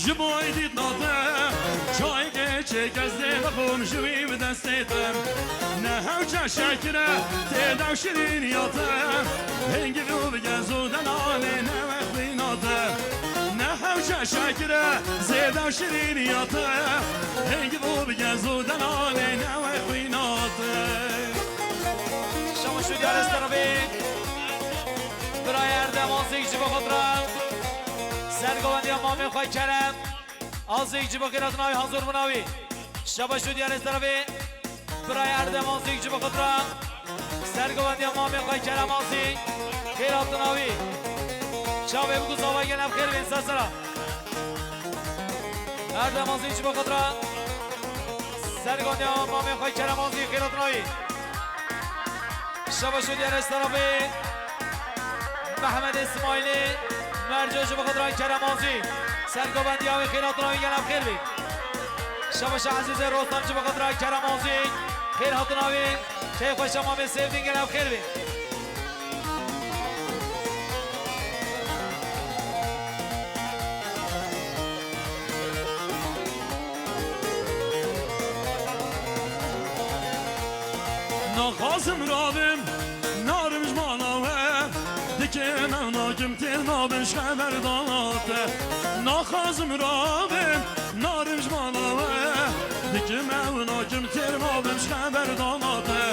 جبوی دادم چای geçe gezdim komşuyu destedim ne havca şekere tedam şirin yatım hengi bu gezudan aline veklinadım ne havca şekere zedam şirin yatım hengi bu gezudan aline veklinadım شما شو دیار استرابی برای اردم آزیگجی با خود را سرگوندی امامی خواه کرم آزیگجی با خیرات ناوی حضور مناوی شما شو دیار استرابی برای اردم آزیگجی با خود را سرگوندی امامی خواه کرم آزیگ خیرات ناوی شما بگو زاوی گلم خیر بین سرسرا اردم آزیگجی با خود را سرگوندی امامی خواه کرم آزیگ خیرات ناوی شبا شدی رستورابی محمد اسماعیلی مرجع شبا خدران کرمازی سرگوبندی های خیرات ناوی گلم خیر بی شبا شا عزیز روستان شبا خدران کرمازی خیرات ناوی که خوش امام سیفدین گلم خیر بی نخازم رابم نارمش ماناوه دکم ناکم تیر نابش خبر داناته نخازم رابم نارمش ماناوه دکم ناکم تیر نابش خبر داناته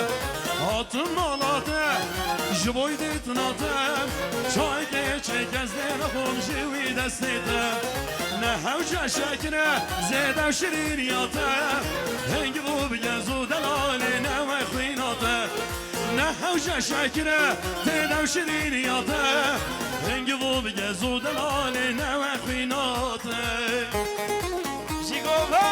hatım malate جبوی دیتناتم چای geçe gezdim komşuyu destedim ne havca şekere zedam şirin yatım hengi bu gezu delaline ve kıynatım ne havca şekere zedam şirin yatım hengi bu gezu delaline ve kıynatım Jigova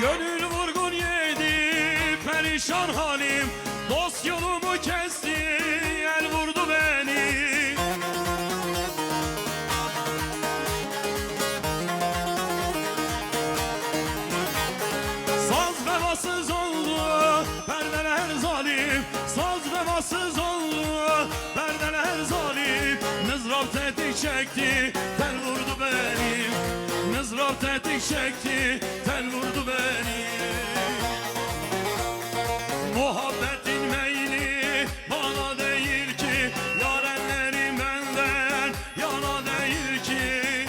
Gönül vurgun yedi perişan halim dost yolumu kesti el vurdu beni Saz vefasız oldu perdeler zalim Saz vefasız oldu perdeler zalim Mızrap tetik çekti tel vurdu beni Mızrap tetik çekti tel vurdu beni Muhabbetin meyli bana değil ki yarenlerim benden yana değil ki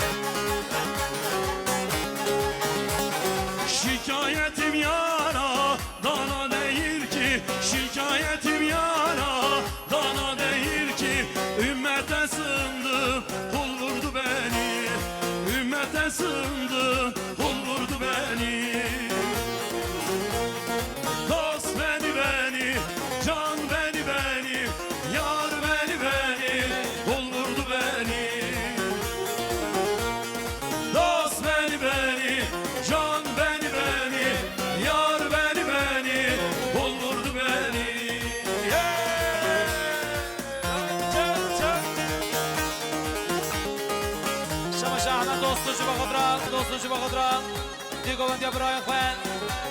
Şikayetim yara dana değil ki Şikayetim yara dana değil ki Ümmete sığındım kul vurdu beni Ümmete sığındım kul vurdu beni Dost beni can beni yar beni kul vurdu beni Dost beni can beni yar beni kul vurdu beni شما شهرمند دوستوچی با خود را دوستوچی با خود را دیگوندی برای خواه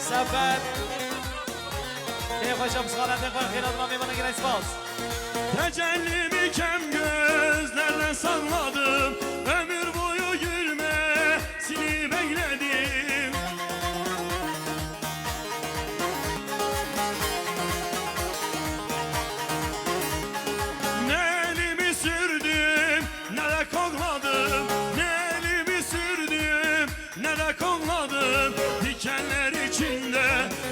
سفر که خوشم سخالت خواه خیرات ما میمانه گره اسپاس Tecellimi kem gözlerden salladım Ömür boyu gülmesini bekledim Ne elimi sürdüm ne de kokladım Ne elimi sürdüm ne de kokladım Dikenler içinde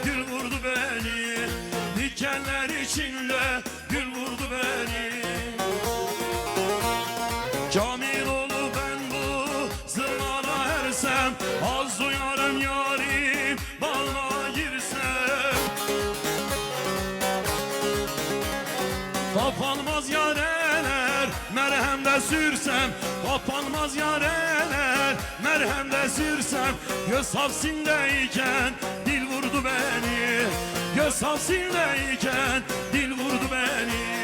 gül vurdu beni Dikenler içinde gül vurdu beni Kamil olup ben bu zırvana ersem Az duyarım yarim bağına girsem Kapanmaz yareler merhem Merhemde sürsem kapanmaz yareler, merhemde sürsem göz hapsindeyken dil vurdu beni, göz hapsindeyken dil vurdu beni.